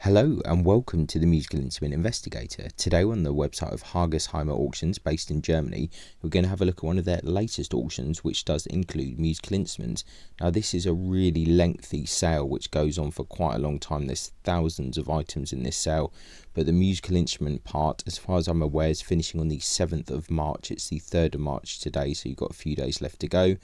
Hello and welcome to the Musical Instrument Investigator. Today on the website of Hargersheimer Auctions based in Germany, we're going to have a look at one of their latest auctions which does include musical instruments. Now this is a really lengthy sale which goes on for quite a long time. There's thousands of items in this sale, but the musical instrument part, as far as I'm aware, is finishing on the 7th of March. It's the 3rd of March today, so you've got a few days left to go.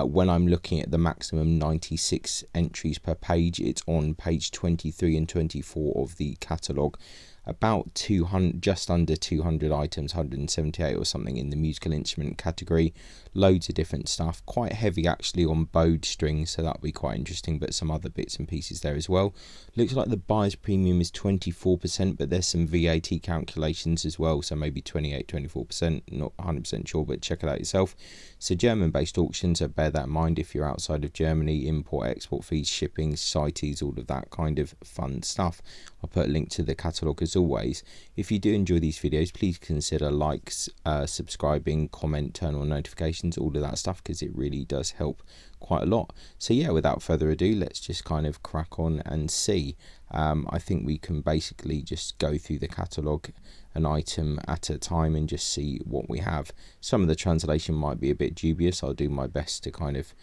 When I'm looking at the maximum 96 entries per page, it's on page 23 and 24 of the catalogue. About 200, just under 200 items, 178 or something in the musical instrument category. Loads of different stuff, quite heavy actually on bowed strings, so that'll be quite interesting, but some other bits and pieces there as well. Looks like the buyer's premium is 24%, but there's some VAT calculations as well, so maybe 24%, not 100% sure, but check it out yourself. So German based auctions, so bear that in mind if you're outside of Germany. Import, export fees, shipping, CITES, all of that kind of fun stuff. I'll put a link to the catalogue as always. If you do enjoy these videos, please consider likes, subscribing, comment, turn on notifications, all of that stuff, because it really does help quite a lot. So yeah, without further ado, let's just kind of crack on and see. I think we can basically just go through the catalogue an item at a time and just see what we have. Some of the translation might be a bit dubious. I'll do my best to kind of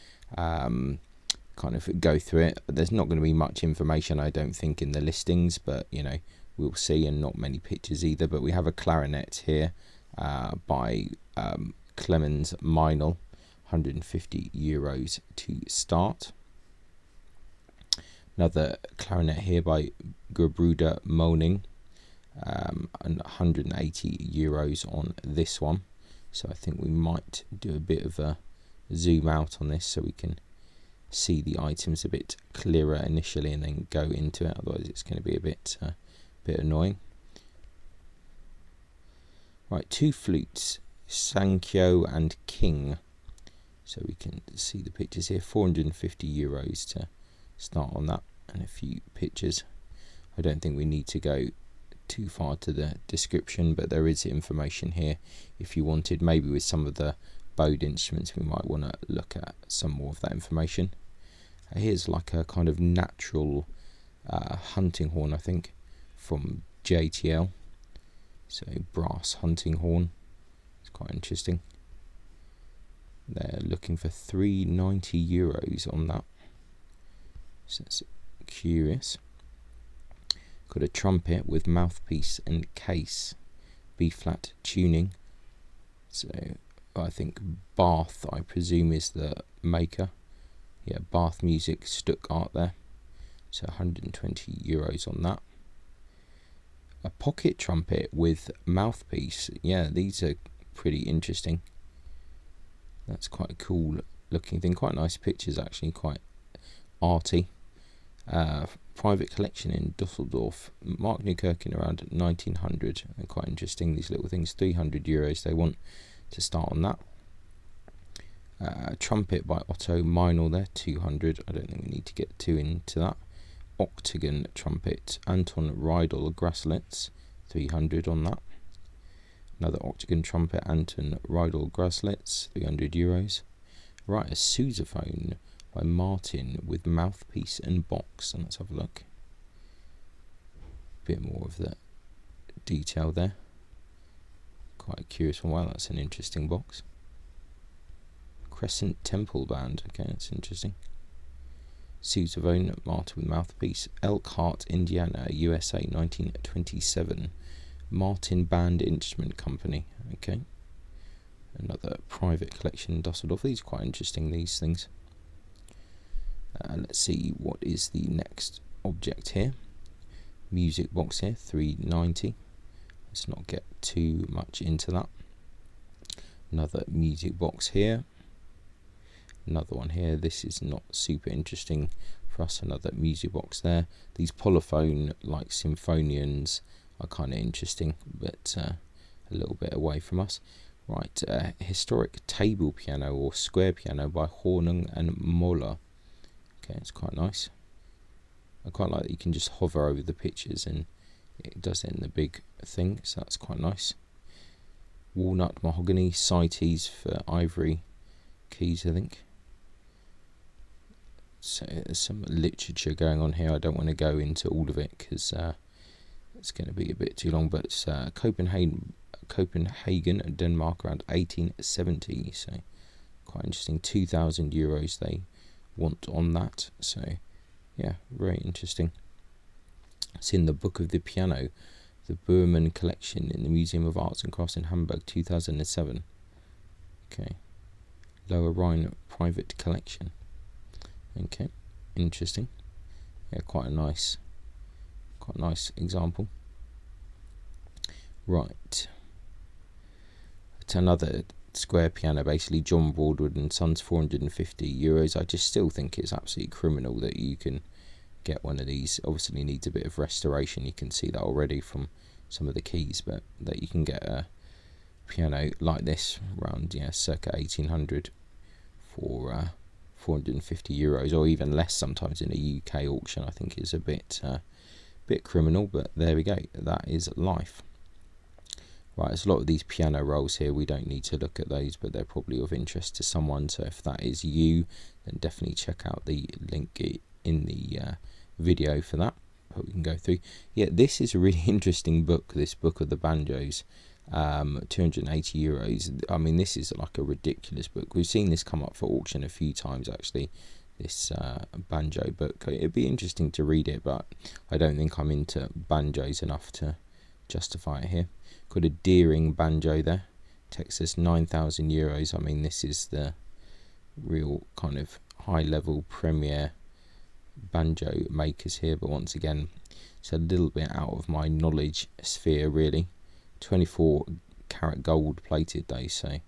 go through it. There's not going to be much information, I don't think, in the listings, but you know, we'll see, and not many pictures either. But we have a clarinet here by Clemens Meinl, €150 to start. Another clarinet here by Gerbruder Moning, and €180 on this one. So I think we might do a bit of a zoom out on this so we can see the items a bit clearer initially and then go into it, otherwise it's going to be a bit annoying. Right, two flutes, Sankyo and King. So we can see the pictures here, €450 to start on that, and a few pictures. I don't think we need to go too far to the description, but there is information here if you wanted. Maybe with some of the bowed instruments we might want to look at some more of that information. Here's like a kind of natural hunting horn, I think, from JTL. So brass hunting horn, it's quite interesting. They're looking for €390 on that, so that's curious. Got a trumpet with mouthpiece and case, B flat tuning. So I think Bath, I presume, is the maker. Yeah, Bath Music, Stuttgart there. So €120 on that. A pocket trumpet with mouthpiece. Yeah, these are pretty interesting. That's quite a cool looking thing. Quite nice pictures actually, quite arty. Private collection in Dusseldorf, Mark Newkirk, around 1900. They're quite interesting, these little things. €300 they want to start on that. Trumpet by Otto Meinl there, 200. I don't think we need to get too into that. Octagon trumpet, Anton Riedel Grasslitz, 300 on that. Another octagon trumpet, Anton Riedel Grasslitz, €300. Right, a sousaphone by Martin with mouthpiece and box, and let's have a look. Bit more of the detail there. Quite a curious one. Wow, that's an interesting box. Crescent Temple Band. Okay, that's interesting. Sousaphone, Martin with mouthpiece. Elkhart, Indiana, USA, 1927. Martin Band Instrument Company. Okay. Another private collection in Dusseldorf. These are quite interesting, these things. Let's see what is the next object here. Music box here, $390. Let's not get too much into that. Another music box here. Another one here. This is not super interesting for us. Another music box there. These polyphone like symphonians are kind of interesting, but a little bit away from us. Right, historic table piano or square piano by Hornung and Moller. Okay, it's quite nice. I quite like that you can just hover over the pictures and it does it in the big thing, so that's quite nice. Walnut mahogany, CITES for ivory keys, I think. So there's some literature going on here. I don't want to go into all of it because it's going to be a bit too long. But it's Copenhagen, Denmark, around 1870. So quite interesting. €2,000 they want on that. So yeah, very interesting. It's in the Book of the Piano, the Burman collection in the Museum of Arts and Crafts in Hamburg, 2007. Okay, Lower Rhine private collection. Okay, interesting. Yeah, quite a nice example. Right, it's another square piano, basically John Broadwood and Sons, €450. I just still think it's absolutely criminal that you can get one of these. Obviously needs a bit of restoration, you can see that already from some of the keys, but that you can get a piano like this around circa 1800 for €450, or even less sometimes in a UK auction. I think is a bit criminal, but there we go, that is life. Right, there's a lot of these piano rolls here, we don't need to look at those, but they're probably of interest to someone, so if that is you, then definitely check out the link in the video for that. But we can go through. Yeah, this is a really interesting book, this Book of the Banjos, €280. I mean, this is like a ridiculous book. We've seen this come up for auction a few times actually, this banjo book. It'd be interesting to read it, but I don't think I'm into banjos enough to justify it here. Got a Deering banjo there, Texas, €9,000. I mean, this is the real kind of high level premier banjo makers here, but once again it's a little bit out of my knowledge sphere really. 24 karat gold plated though, so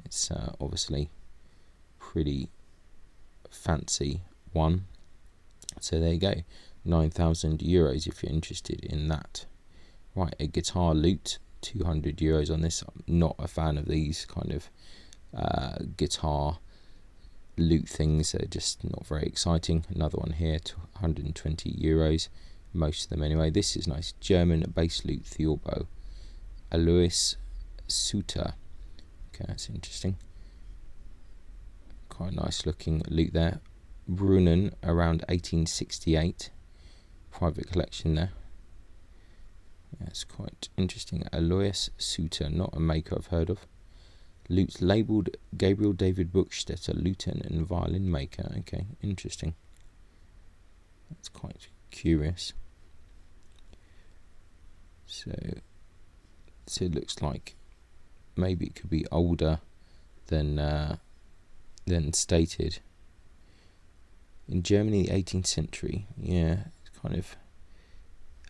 it's obviously pretty fancy one. So there you go, €9,000 if you're interested in that. Right, a guitar lute, €200 on this. I'm not a fan of these kind of guitar lute things, they're just not very exciting. Another one here, €120, most of them anyway. This is nice, German bass lute theorbo, Alois Suter. Okay, that's interesting, quite a nice looking lute there. Brunnen, around 1868, private collection there. That's quite interesting. Alois Suter, not a maker I've heard of. Lutes labelled Gabriel David Buchstetter, lutheran and violin maker. Okay, interesting. That's quite curious. So it looks like maybe it could be older than stated. In Germany, the 18th century. Yeah, it's kind of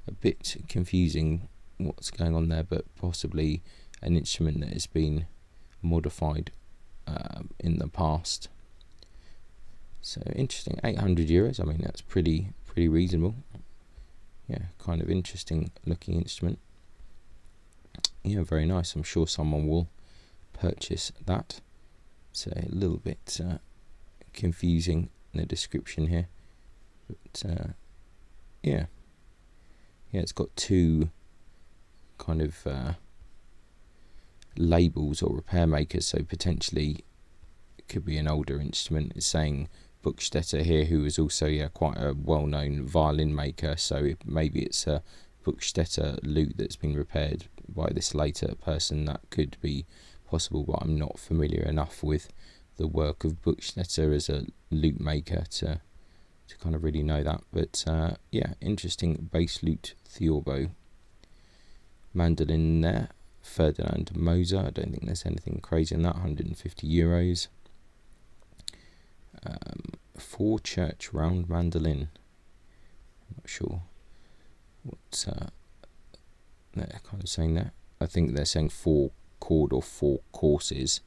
a bit confusing what's going on there, but possibly an instrument that has been modified in the past. So interesting, €800. I mean, that's pretty reasonable. Yeah, kind of interesting looking instrument. Yeah, very nice. I'm sure someone will purchase that. So a little bit confusing in the description here, but yeah, it's got two kind of labels or repair makers, so potentially it could be an older instrument. It's saying Buchstetter here, who is also quite a well-known violin maker, so maybe it's a Buchstetter lute that's been repaired by this later person. That could be possible, but I'm not familiar enough with the work of Buchstetter as a lute maker to kind of really know that. But yeah, interesting bass lute theorbo. Mandolin there, Ferdinand Moser. I don't think there's anything crazy in that. €150. Four church round mandolin. I'm not sure what they're kind of saying there. I think they're saying 4 chord or 4 courses,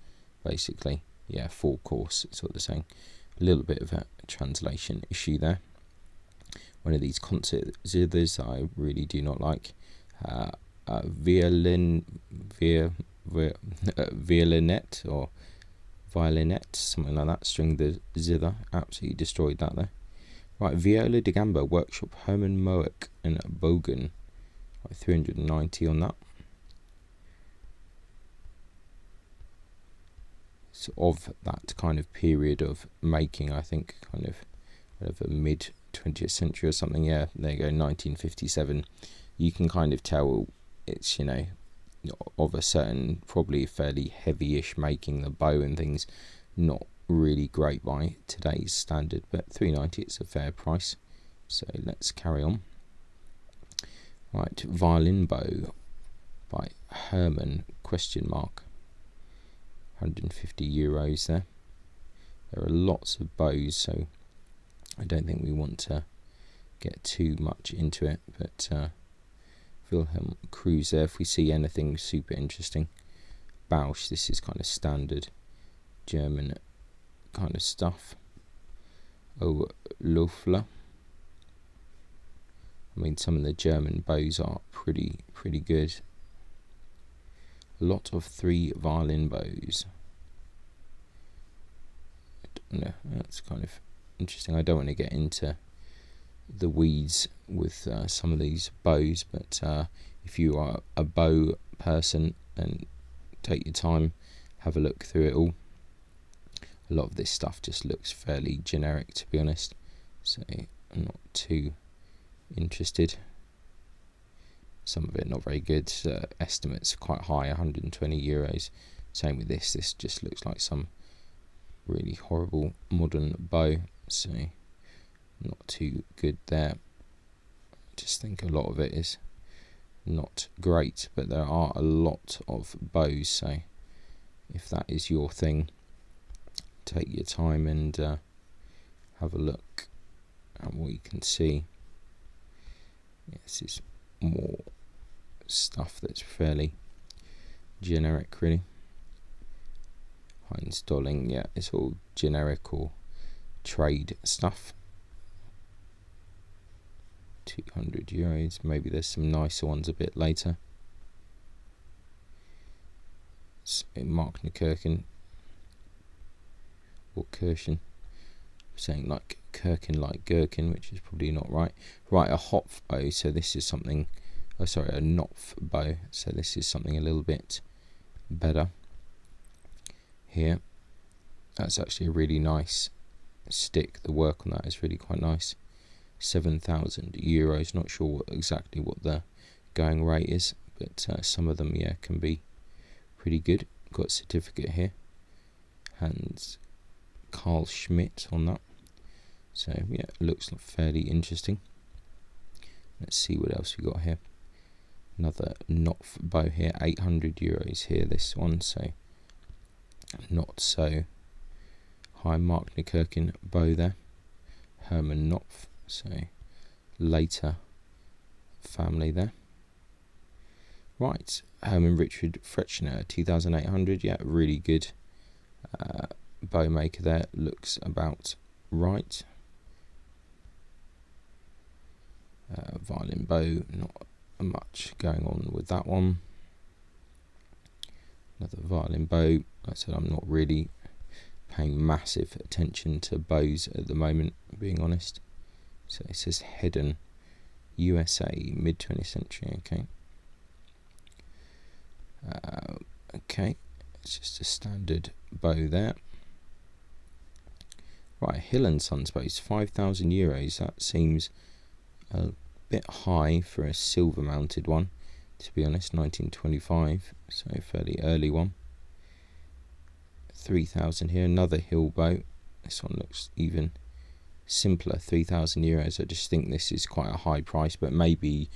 basically. Yeah, 4 course is what they're saying. A little bit of a translation issue there. One of these concert zithers that I really do not like. Violinette or violinette, something like that. String the zither, absolutely destroyed that there. Right, Viola da Gamba, Workshop Herman Moek and Bogan. Right, 390 on that. So of that kind of period of making, I think, kind of whatever, mid 20th century or something. Yeah, there you go, 1957. You can kind of tell it's, you know, of a certain, probably fairly heavy-ish making, the bow and things, not really great by today's standard, but $3.90, it's a fair price. So let's carry on. Right, violin bow by Herman, €150 there. There are lots of bows, so I don't think we want to get too much into it, but Wilhelm Cruz there, if we see anything super interesting. Bausch, this is kind of standard German kind of stuff. Oh, Lofler. I mean, some of the German bows are pretty good. A lot of 3 violin bows. No, that's kind of interesting. I don't want to get into the weeds with some of these bows, but if you are a bow person, and take your time, have a look through it all. A lot of this stuff just looks fairly generic, to be honest, so I'm not too interested. Some of it not very good. Estimates quite high, €120. Same with this just looks like some really horrible modern bow, so not too good there. Just think a lot of it is not great, but there are a lot of bows, so if that is your thing, take your time and have a look at what you can see. Yeah, this is more stuff that's fairly generic, really. Heinz Dolling, yeah, it's all generic or trade stuff. €200. Maybe there's some nicer ones a bit later. So Mark Kirkin, or Kirshen. I'm saying like Kirkin, like Gherkin, which is probably not right. Right, a Hopf bow. So this is something. Oh, sorry, a Knopf bow. So this is something a little bit better. Here, that's actually a really nice stick. The work on that is really quite nice. €7,000. Not sure exactly what the going rate is, but some of them, yeah, can be pretty good. Got a certificate here. Hans Carl Schmidt on that. So yeah, looks fairly interesting. Let's see what else we got here. Another Knopf bow here, €800 here. This one, so not so high. Mark Kirkin bow there. Herman Knopf, so later family there. Right, Herman Richard Frechner, 2,800. Yeah, really good bow maker there. Looks about right. Violin bow, not much going on with that one. Another violin bow. Like I said, I'm not really paying massive attention to bows at the moment, being honest. So it says Hedden, USA, mid 20th century. Okay. Okay, it's just a standard bow there. Right, Hill & Sons bows, €5,000. That seems a bit high for a silver mounted one, to be honest. 1925, so a fairly early one. 3,000 here. Another Hill bow. This one looks even simpler. €3,000. I just think this is quite a high price, but maybe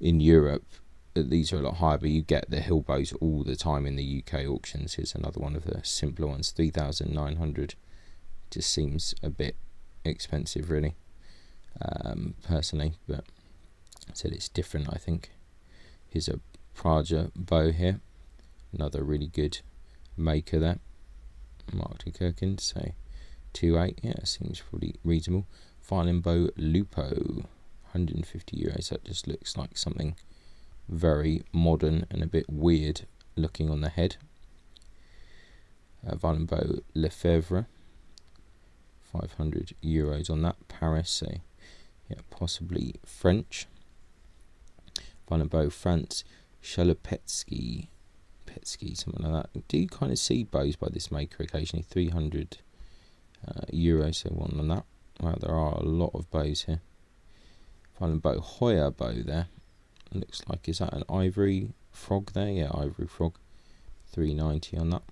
in Europe these are a lot higher, but you get the Hill bows all the time in the UK auctions. Here's another one of the simpler ones, 3,900. Just seems a bit expensive, really, personally, but I said it's different, I think. Here's a Praja bow here, another really good maker there. Mark Kirkin, so 2.8, yeah, seems pretty reasonable. Violin bow Lupo, €150. That just looks like something very modern and a bit weird looking on the head. Violin bow Lefebvre, €500 on that. Paris, so yeah, possibly French. Violin bow France, Shalopetsky, something like that. I do kind of see bows by this maker occasionally. €300, so one on that. Wow, there are a lot of bows here. Violin bow, Hoya bow there. Looks like, is that an ivory frog there? Yeah, ivory frog. 390 on that.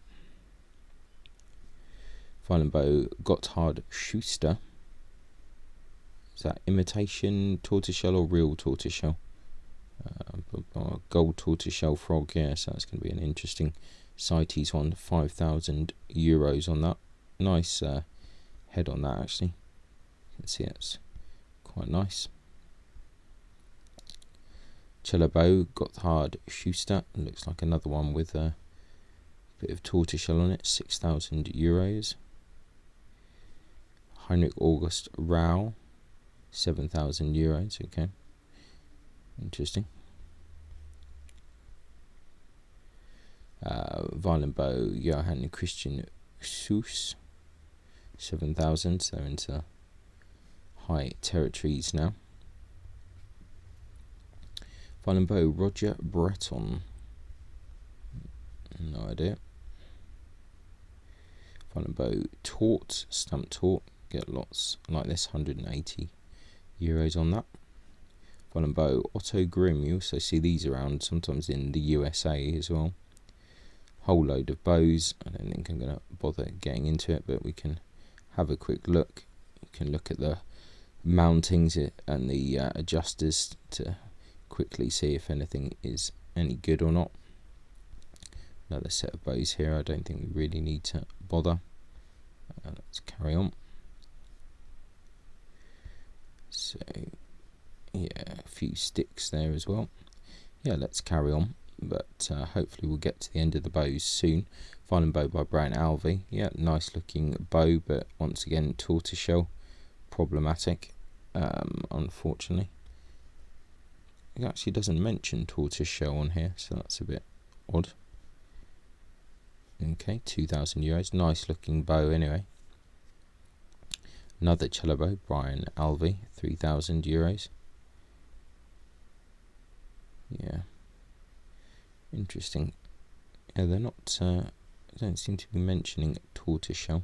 Violin bow, Gotthard Schuster. Is that imitation tortoiseshell or real tortoiseshell? Gold tortoiseshell frog, yeah, so that's going to be an interesting CITES one. 5,000 euros on that. Nice head on that, actually. You can see it's quite nice. Cello bow, Gotthard Schuster. Looks like another one with a bit of tortoiseshell on it. 6,000 euros. Heinrich August Rau. 7,000 euros. Okay, interesting. Violin bow, Johann Christian Schuss. 7,000. So they're into high territories now. Violin bow, Roger Breton. No idea. Violin bow, Taut, stamp taut. Get lots like this. 180 euros on that. Violin bow, Otto Grimm. You also see these around sometimes in the USA as well. Whole load of bows. I don't think I'm going to bother getting into it, but we can have a quick look. You can look at the mountings and the adjusters to quickly see if anything is any good or not. Another set of bows here. I don't think we really need to bother. Let's carry on. So yeah, a few sticks there as well. Yeah, let's carry on, but hopefully we'll get to the end of the bows soon. Violin bow by Brian Alvey. Yeah, nice looking bow, but once again tortoiseshell, problematic, unfortunately. It actually doesn't mention tortoiseshell on here, so that's a bit odd. Okay, 2,000 euros. Nice looking bow anyway. Another cello bow, Brian Alvey, 3,000 euros. Yeah, interesting. Yeah, they're not. Don't seem to be mentioning tortoiseshell,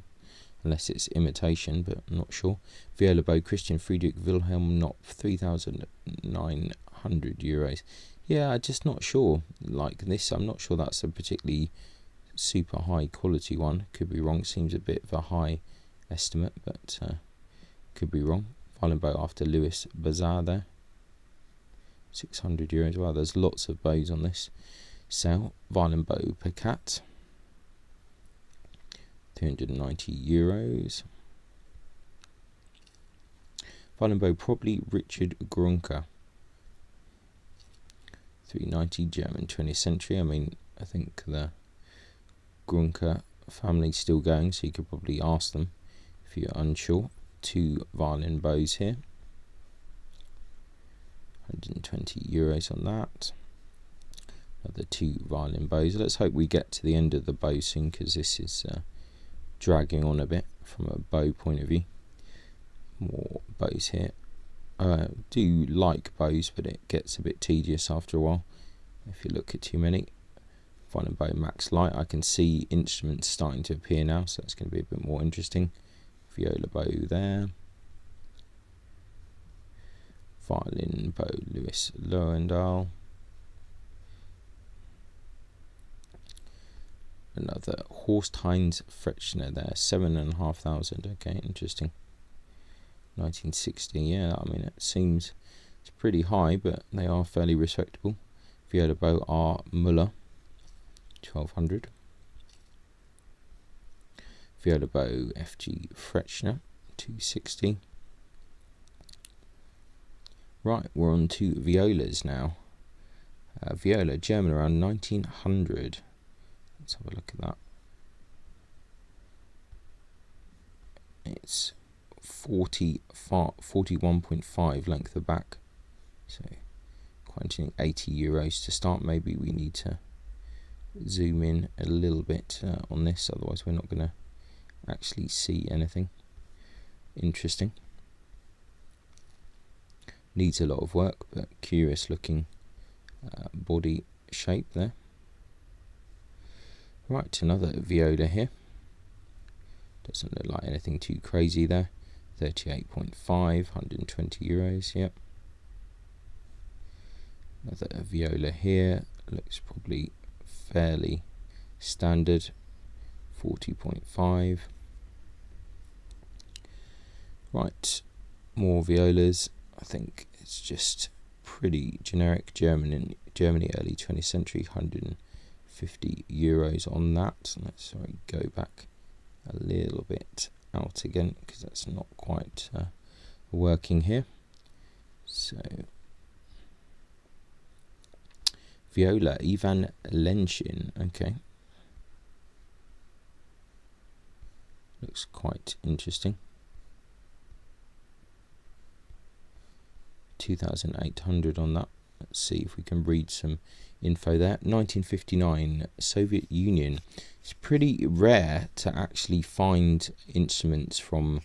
unless it's imitation, but I'm not sure. Viola bow, Christian Friedrich Wilhelm Knopf, 3,900 euros. Yeah, I'm just not sure. Like this, I'm not sure that's a particularly super high quality one. Could be wrong. Seems a bit of a high estimate, but could be wrong. Violin bow after Louis Bazar there. 600 euros. Wow, there's lots of bows on this sale. Violin bow Picat. 390 euros. Violin bow probably Richard Grunker. 390, German 20th century. I mean, I think the Grunker family's still going, so you could probably ask them if you're unsure. 2 violin bows here. 120 euros on that. Another 2 violin bows. Let's hope we get to the end of the bow soon, because this is dragging on a bit from a bow point of view. More bows here. I do like bows, but it gets a bit tedious after a while if you look at too many. Violin bow Max Light. I can see instruments starting to appear now, so that's going to be a bit more interesting. Viola bow there. Violin bow Louis Lowendahl. Another Horst Heinz Frechner there, 7,500. Okay, interesting. 1960. Yeah, I mean it seems it's pretty high, but they are fairly respectable. Viola bow R Muller, 1,200. Viola bow FG Frechner, 260. Right, we're on to violas now. Viola, German, around 1900. Let's have a look at that. It's 41.5 length of back. So, quoting 80 euros to start. Maybe we need to zoom in a little bit on this, otherwise we're not going to actually see anything interesting. Needs a lot of work, but curious looking body shape there. Right, another viola here. Doesn't look like anything too crazy there. 38.5, 120 euros, yep. Another viola here, looks probably fairly standard, 40.5. Right, more violas. I think it's just pretty generic. Germany early 20th century, 150 euros on that. Let's go back a little bit out again because that's not quite working here. So viola, Ivan Lenshin, okay. Looks quite interesting. 2,800 on that. Let's see if we can read some info there. 1959, Soviet Union. It's pretty rare to actually find instruments from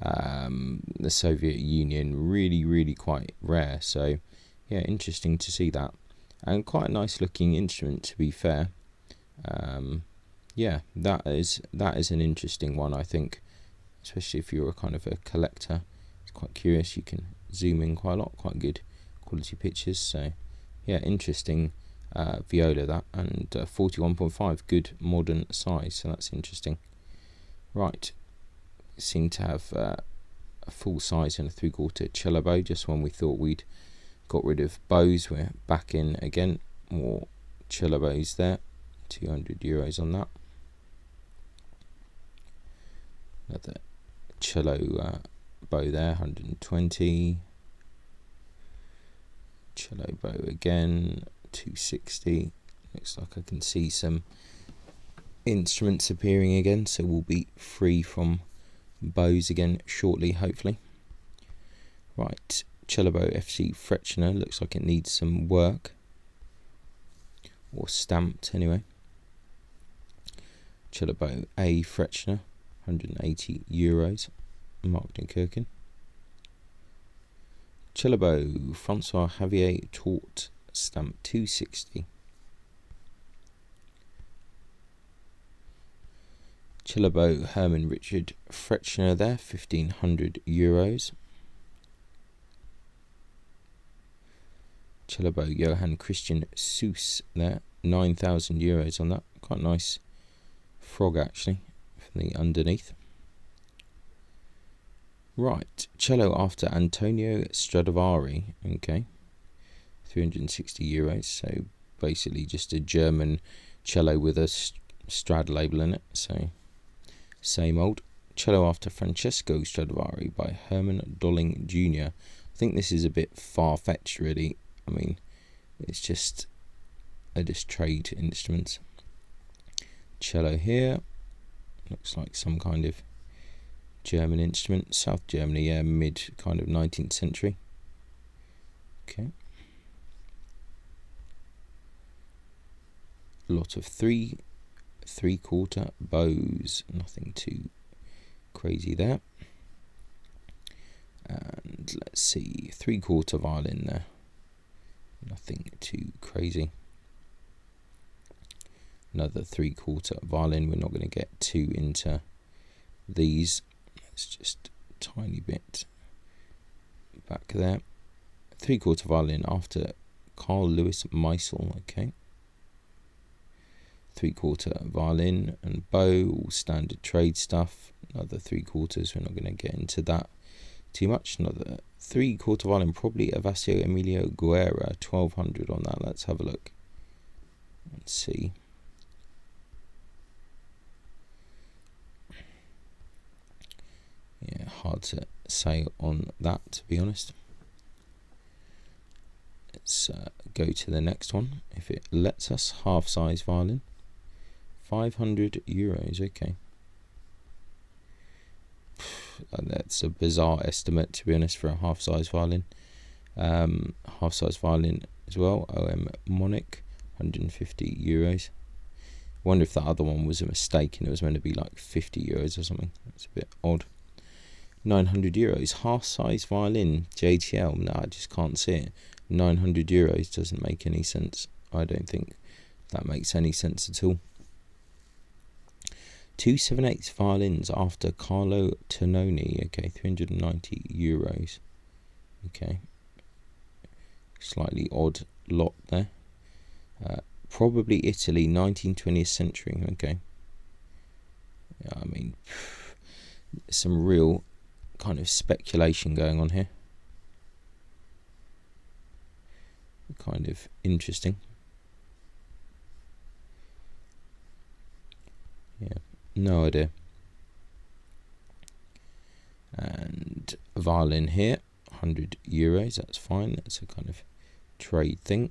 the Soviet Union. Really quite rare. So yeah, interesting to see that. And quite a nice looking instrument, to be fair. Yeah, that is an interesting one, I think, especially if you're a kind of a collector. It's quite curious. You can zoom in quite a lot, quite good quality pictures. So yeah, interesting viola that, and 41.5, good modern size, so that's interesting. Right, seem to have a full size and a 3/4 cello bow. Just when we thought we'd got rid of bows, we're back in again. More cello bows there, 200 euros on that. Another cello bow there, 120. Cello bow again, 260. Looks like I can see some instruments appearing again, so we'll be free from bows again shortly, hopefully. Right, cello bow FC Fretschner, looks like it needs some work, or stamped anyway. Cello bow A Fretschner, 180 euros, marked in Kirkin. Cello bow Francois Javier Tort, stamp 260. Cello bow Herman Richard Fretschner there, 1,500 euros. Cello bow Johann Christian Seuss there, 9,000 euros on that. Quite nice frog actually from the underneath. Right, cello after Antonio Stradivari, okay, 360 euros, so basically just a German cello with a Strad label in it, so same old. Cello after Francesco Stradivari by Herman Dolling Jr. I think this is a bit far-fetched really. I mean, it's just trade instruments. Cello here, looks like some kind of German instrument, South Germany, yeah, mid kind of 19th century. Okay. A lot of 3/4 bows, nothing too crazy there. And let's see, 3/4 violin there, nothing too crazy. Another 3/4 violin, we're not going to get too into these. It's just a tiny bit back there. 3/4 violin after Carl Louis Meissel, okay. 3/4 violin and bow, all standard trade stuff. Another 3/4, we're not going to get into that too much. Another 3/4 violin, probably Avasio Emilio Guerra, 1,200 on that. Let's have a look and see. Yeah, hard to say on that, to be honest. Let's go to the next one, if it lets us. Half size violin, 500 euros, okay. That's a bizarre estimate, to be honest, for a half size violin. Half size violin as well, OM Monic, 150 euros. Wonder if that other one was a mistake and it was meant to be like 50 euros or something. That's a bit odd. 900 euros, half size violin, JTL. No, I just can't see it. 900 euros doesn't make any sense. I don't think that makes any sense at all. Two 7/8 violins after Carlo Tononi. Okay, €390. Okay, slightly odd lot there. Probably Italy, 19th-20th century. Okay, I mean, some real kind of speculation going on here. Kind of interesting. Yeah, no idea. And a violin here, €100. That's fine. That's a kind of trade thing.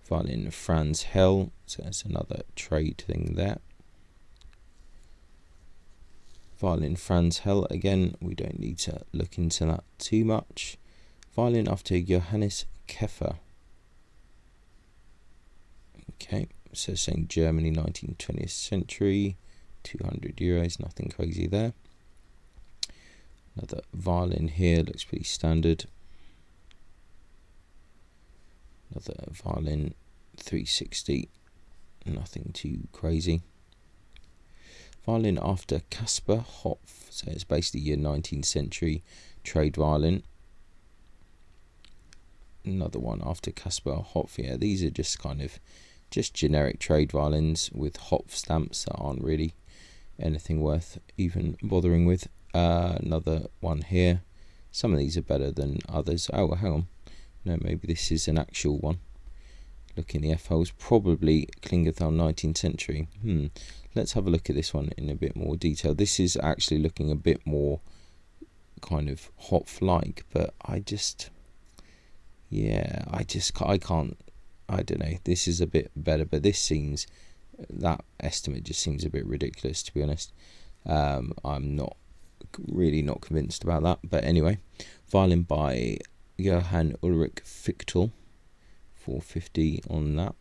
Violin Franz Hell, so that's another trade thing there. Violin Franz Hell, again, we don't need to look into that too much. Violin after Johannes Keffer. Okay, so saying Germany, 19th-20th century, €200, nothing crazy there. Another violin here, looks pretty standard. Another violin, 360, nothing too crazy. Violin after Caspar Hopf, so it's basically your 19th century trade violin. Another one after Caspar Hopf. Yeah, these are just kind of just generic trade violins with Hopf stamps that aren't really anything worth even bothering with. Another one here. Some of these are better than others. Oh, hang on. No, maybe this is an actual one. Look in the F-holes. Probably Klingenthal, 19th century. Let's have a look at this one in a bit more detail. This is actually looking a bit more kind of Hopf-like, but I can't, I don't know. This is a bit better, but this seems, that estimate just seems a bit ridiculous, to be honest. I'm not convinced about that, but anyway. Violin by Johann Ulrich Fichtel, 450 on that.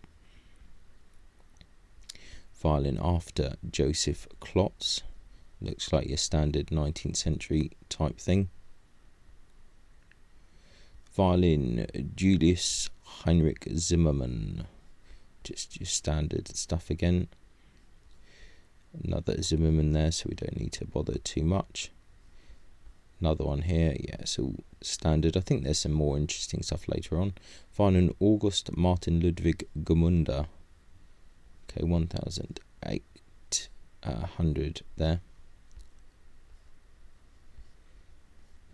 Violin after Joseph Klotz, looks like your standard 19th century type thing. Violin Julius Heinrich Zimmermann, just your standard stuff again. Another Zimmermann there, so we don't need to bother too much. Another one here, yeah, it's all standard. I think there's some more interesting stuff later on. Violin August Martin Ludwig Gmunder. Okay, 1,800 there.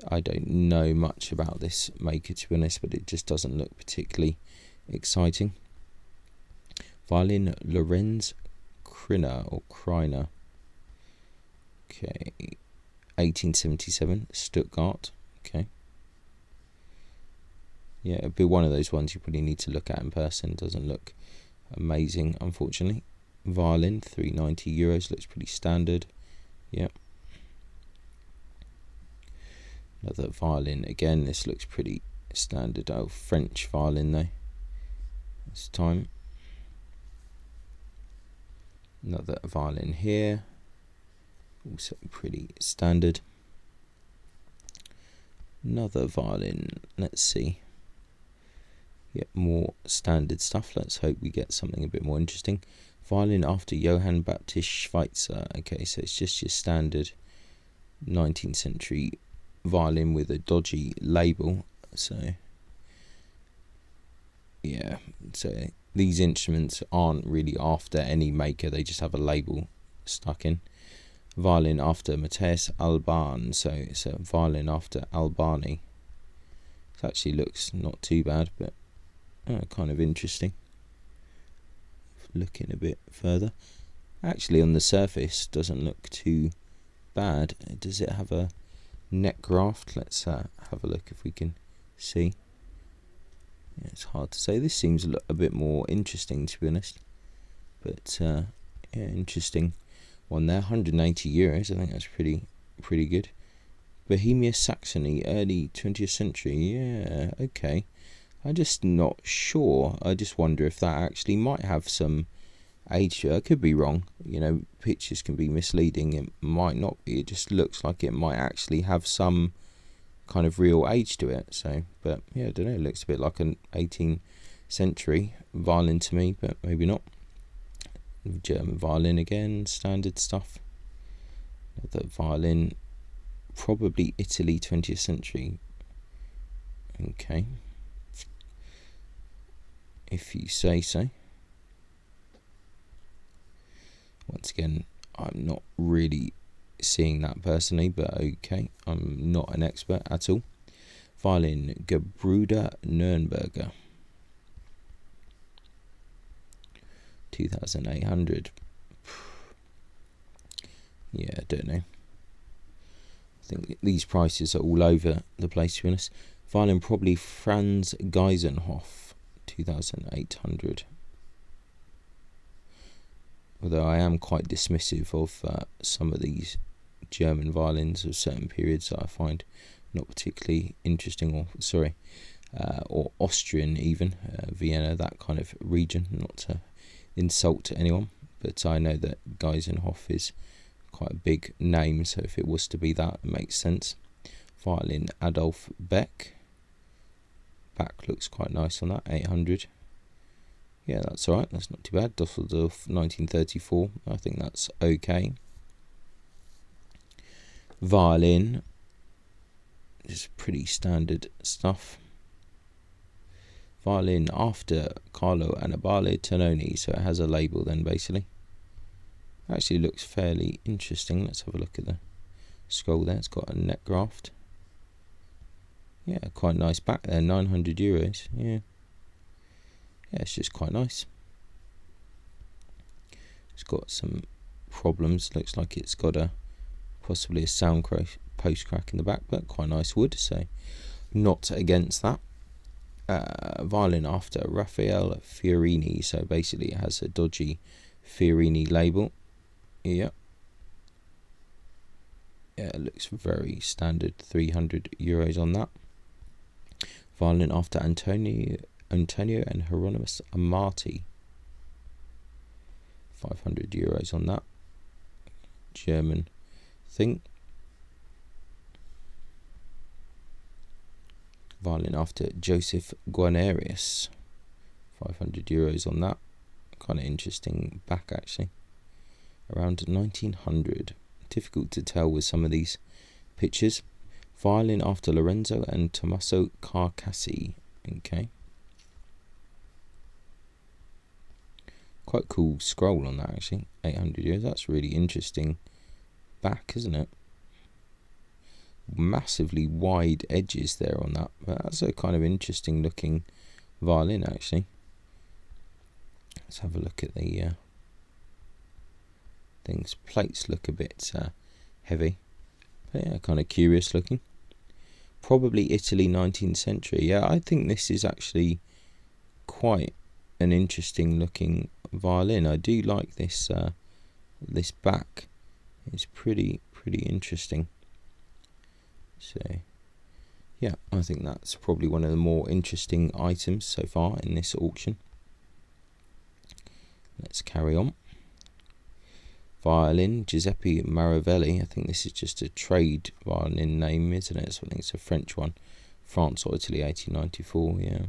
I don't know much about this maker, to be honest, but it just doesn't look particularly exciting. Violin Lorenz Kreiner. Okay, 1877, Stuttgart. Okay. Yeah, it'd be one of those ones you probably need to look at in person. Doesn't look amazing, unfortunately. Violin, €390, looks pretty standard. Yep. Another violin, again, this looks pretty standard. Oh, French violin though, this time. Another violin here, also pretty standard. Another violin, let's see. Get more standard stuff. Let's hope we get something a bit more interesting. Violin after Johann Baptist Schweitzer. Okay, so it's just your standard 19th century violin with a dodgy label. So yeah, so these instruments aren't really after any maker, they just have a label stuck in. Violin after Matthias Alban, so it's a violin after Albani. It actually looks not too bad, but kind of interesting. Looking a bit further, actually on the surface doesn't look too bad. Does it have a neck graft? Let's have a look if we can see. Yeah, it's hard to say. This seems a bit more interesting, to be honest, but yeah, interesting one there. €180, I think that's pretty good. Bohemia Saxony, early 20th century. Yeah, okay. I'm just not sure. I just wonder if that actually might have some age. I could be wrong. You know, pictures can be misleading. It might not be. It just looks like it might actually have some kind of real age to it. So, but yeah, I don't know. It looks a bit like an 18th century violin to me, but maybe not. German violin again, standard stuff. Another violin, probably Italy, 20th century. Okay, if you say so. Once again, I'm not really seeing that personally, but okay, I'm not an expert at all. Violin, Gebrüder Nürnberger, 2,800. Yeah, I don't know. I think these prices are all over the place, to be honest. Violin, probably Franz Geisenhof, 2,800. Although I am quite dismissive of some of these German violins of certain periods that I find not particularly interesting, or Austrian even, Vienna, that kind of region, not to insult anyone, but I know that Geisenhof is quite a big name, so if it was to be that, it makes sense. Violin, Adolf Beck, back looks quite nice on that, 800. Yeah, that's alright, that's not too bad. Dusseldorf, 1934, I think that's okay. Violin, just pretty standard stuff. Violin after Carlo Annibale Tononi, so it has a label then basically. Actually looks fairly interesting. Let's have a look at the scroll there. It's got a neck graft. Yeah, quite nice back there, 900 euros. Yeah, it's just quite nice. It's got some problems. Looks like it's got possibly a sound post crack in the back, but quite nice wood, so not against that. Violin after Raphael Fiorini, so basically it has a dodgy Fiorini label. Yeah, it looks very standard, 300 euros on that. Violin after Antonio and Hieronymus Amati, 500 euros on that. German thing. Violin after Joseph Guarnerius, 500 euros on that. Kind of interesting back actually. Around 1900. Difficult to tell with some of these pictures. Violin after Lorenzo and Tommaso Carcassi. Okay. Quite cool scroll on that actually. 800 euros. That's really interesting back, isn't it? Massively wide edges there on that, but that's a kind of interesting looking violin actually. Let's have a look at the things. Plates look a bit heavy, but yeah, kind of curious looking. Probably Italy, 19th century. Yeah, I think this is actually quite an interesting looking violin. I do like this this back. It's pretty interesting. So yeah, I think that's probably one of the more interesting items so far in this auction. Let's carry on. Violin, Giuseppe Maravelli. I think this is just a trade violin name, isn't it? So I think it's a French one. France or Italy, 1894, yeah.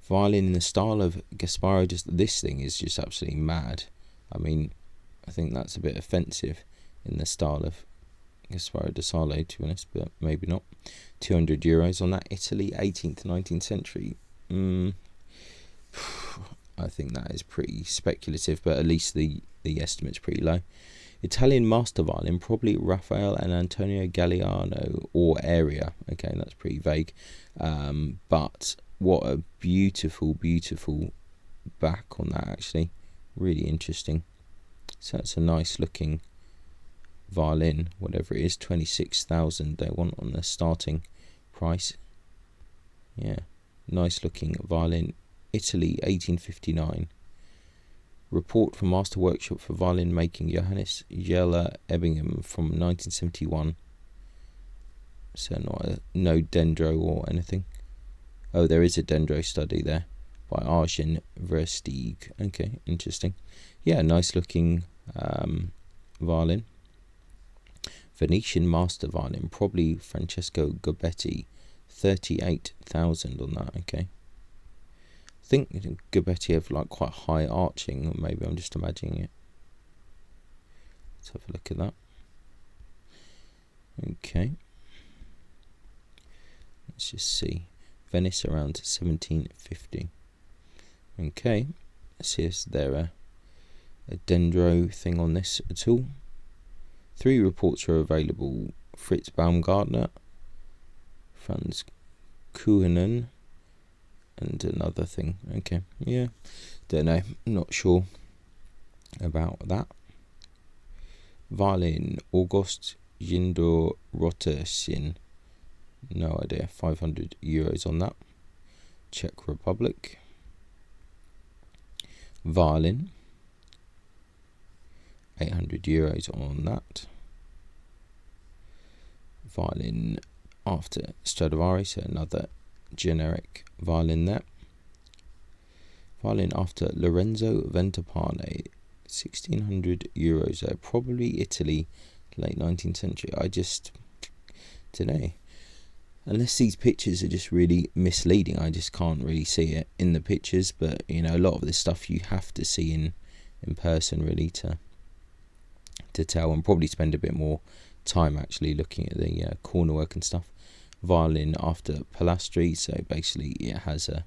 Violin in the style of Gasparo. This thing is just absolutely mad. I mean, I think that's a bit offensive in the style of Gasparo da Salo, to be honest, but maybe not. 200 euros on that. Italy, 18th, 19th century. I think that is pretty speculative, but at least the estimate's pretty low. Italian master violin, probably Raphael and Antonio Galliano or area. Okay, that's pretty vague. But what a beautiful back on that actually. Really interesting. So that's a nice looking violin, whatever it is. 26,000 they want on the starting price. Yeah, nice looking violin. Italy, 1859. Report from Master Workshop for Violin Making, Johannes Jella Ebbingham from 1971. So no dendro or anything. Oh, there is a dendro study there by Arjen Versteeg. Okay, interesting. Yeah, nice looking violin. Venetian master violin, probably Francesco Gobetti, 38,000 on that. Okay, think Gabetiev like quite high arching, or maybe I'm just imagining it. Let's have a look at that. Okay. Let's just see. Venice around 1750. Okay. Let's see if there's a dendro thing on this at all. 3 reports are available. Fritz Baumgartner, Franz Kuhnen, and another thing. Okay, yeah, don't know, not sure about that. Violin, August Jindor Rotersin, no idea, €500 on that. Czech Republic. Violin, €800 on that. Violin after Stradivari, so another generic violin there. Violin after Lorenzo Ventapane, €1,600 there. Probably Italy, late 19th century. I just don't know. Unless these pictures are just really misleading, I just can't really see it in the pictures. But you know, a lot of this stuff you have to see in person really to tell, and probably spend a bit more time actually looking at the corner work and stuff. Violin after Pilastri, so basically it has a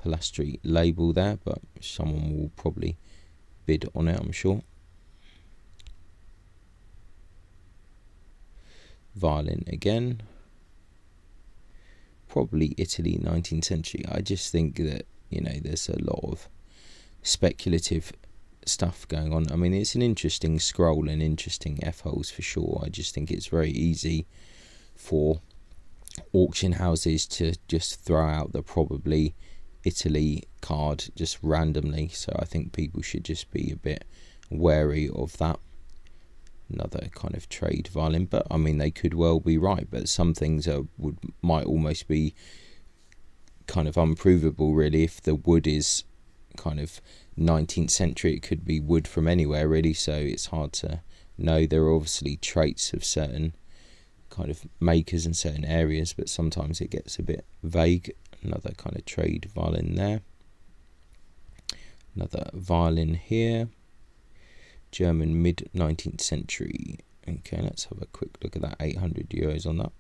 Pilastri label there, but someone will probably bid on it, I'm sure. Violin again, probably Italy, 19th century. I just think that, you know, there's a lot of speculative stuff going on. I mean, it's an interesting scroll and interesting F-holes for sure. I just think it's very easy for auction houses to just throw out the probably Italy card just randomly, so I think people should just be a bit wary of that. Another kind of trade violin, but I mean, they could well be right, but some things might almost be kind of unprovable really. If the wood is kind of 19th century, it could be wood from anywhere really, so it's hard to know. There are obviously traits of certain kind of makers in certain areas, but sometimes it gets a bit vague. Another kind of trade violin there. Another violin here. German mid 19th century. Okay, let's have a quick look at that. €800 on that.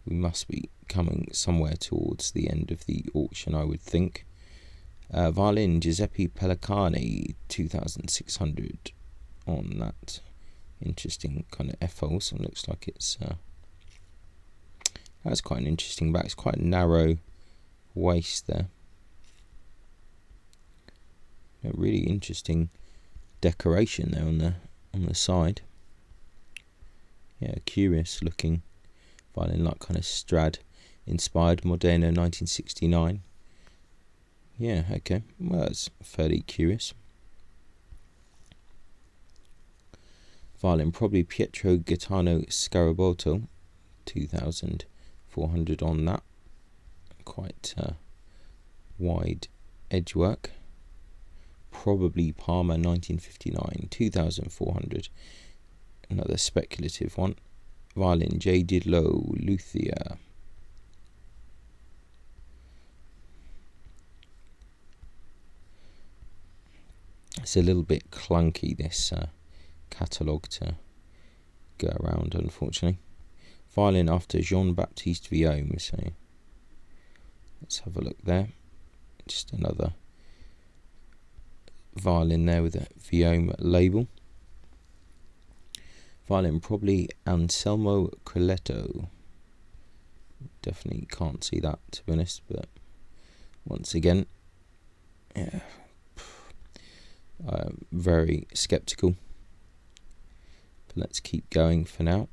We must be coming somewhere towards the end of the auction, I would think. Violin Giuseppe Pellicani, 2,600 on that. Interesting kind of F-hole, so it looks like it's that's quite an interesting back. It's quite a narrow waist there. A really interesting decoration there on the side. Yeah, curious looking violin, like kind of Strad inspired, Modena 1969. Yeah, okay, well, that's fairly curious. Violin, probably Pietro Gaetano Scarabolto, 2,400 on that. Quite wide edge work. Probably Parma 1959, 2,400. Another speculative one. Violin J. Didlow, Luthier. It's a little bit clunky, this catalogue to go around, unfortunately. Violin after Jean-Baptiste Vuillaume, so let's have a look there. Just another violin there with a Vuillaume label. Violin probably Anselmo Coletto. Definitely can't see that, to be honest, but once again, yeah, very skeptical. But let's keep going for now.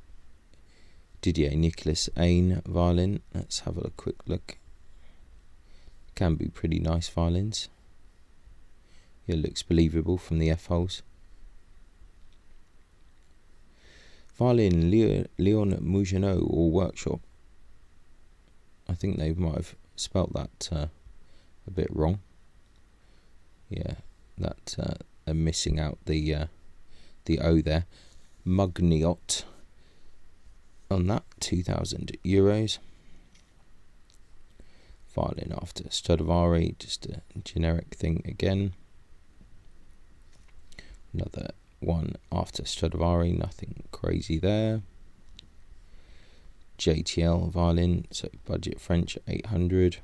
Didier Nicolas Ain violin. Let's have a quick look. Can be pretty nice violins. It looks believable from the F-holes. Violin Leon Mougenot or Workshop. I think they might have spelt that a bit wrong. Yeah, that they're missing out the O there. Mugniot on that, €2,000. Violin after Stradivari, just a generic thing again. Another one after Stradivari, nothing crazy there. JTL violin, so budget French, 800.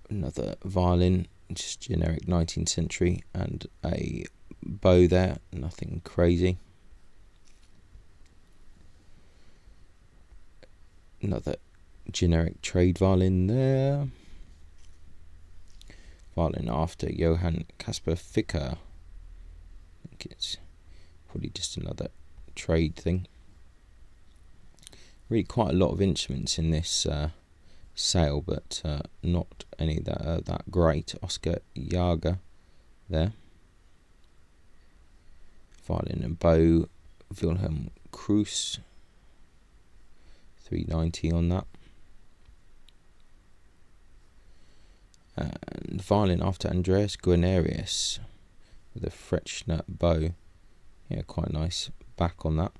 Another violin, just generic 19th century, and a bow there, nothing crazy. Another generic trade violin there. Violin after Johann Caspar Ficker. I think it's probably just another trade thing. Really quite a lot of instruments in this sale, but not any that are that great. Oscar Jager there. Violin and bow, Wilhelm Kruse, 390 on that. And violin after Andreas Guarnerius with a Frechner bow. Yeah, quite nice back on that.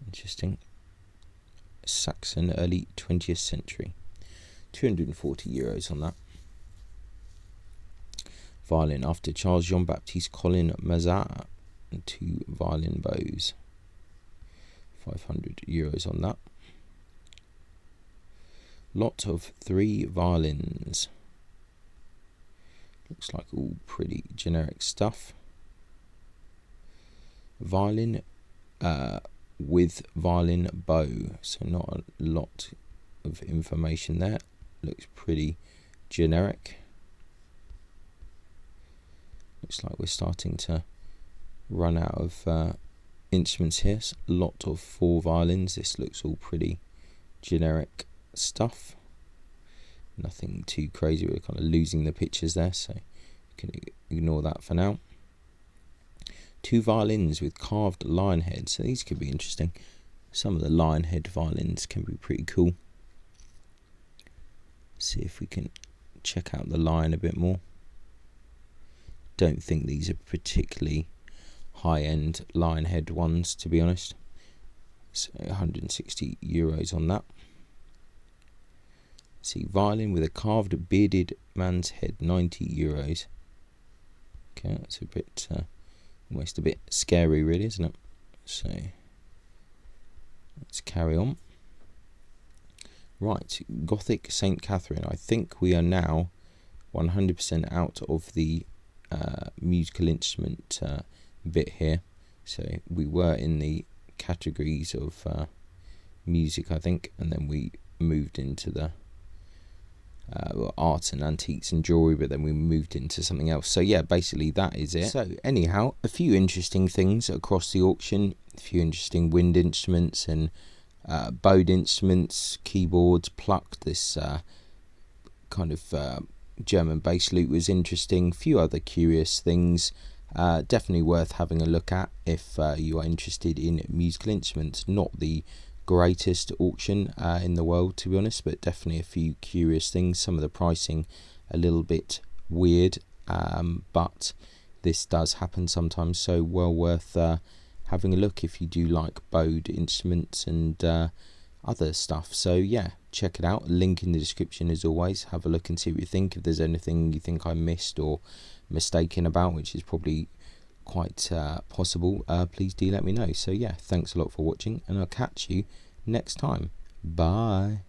Interesting. Saxon, early 20th century. 240 euros on that. Violin after Charles Jean-Baptiste Colin Mazar. And 2 violin bows. 500 euros on that. Lot of 3 violins. Looks like all pretty generic stuff. Violin with violin bow, so not a lot of information there. Looks pretty generic. Looks like we're starting to run out of instruments here. So a lot of 4 violins. This looks all pretty generic stuff. Nothing too crazy. We're kind of losing the pictures there, so you can ignore that for now. 2 violins with carved lion heads, so these could be interesting. Some of the lion head violins can be pretty cool. See if we can check out the lion a bit more. Don't think these are particularly high-end lion head ones, to be honest. So 160 euros on that. See, violin with a carved bearded man's head, 90 euros. Okay, that's a bit, almost a bit scary really, isn't it? So, let's carry on. Right, Gothic St. Catherine. I think we are now 100% out of the musical instrument bit here. So, we were in the categories of music, I think, and then we moved into the art and antiques and jewellery, but then we moved into something else. So yeah, basically that is it. So anyhow, a few interesting things across the auction, a few interesting wind instruments and bowed instruments, keyboards, plucked. This kind of German bass lute was interesting. A few other curious things. Definitely worth having a look at if you are interested in musical instruments. Not the greatest auction in the world, to be honest, but definitely a few curious things. Some of the pricing a little bit weird, but this does happen sometimes, so well worth having a look if you do like bowed instruments and other stuff. So yeah, check it out. Link in the description as always. Have a look and see what you think. If there's anything you think I missed or mistaken about, which is probably quite possible, please do let me know. So yeah, thanks a lot for watching, and I'll catch you next time. Bye.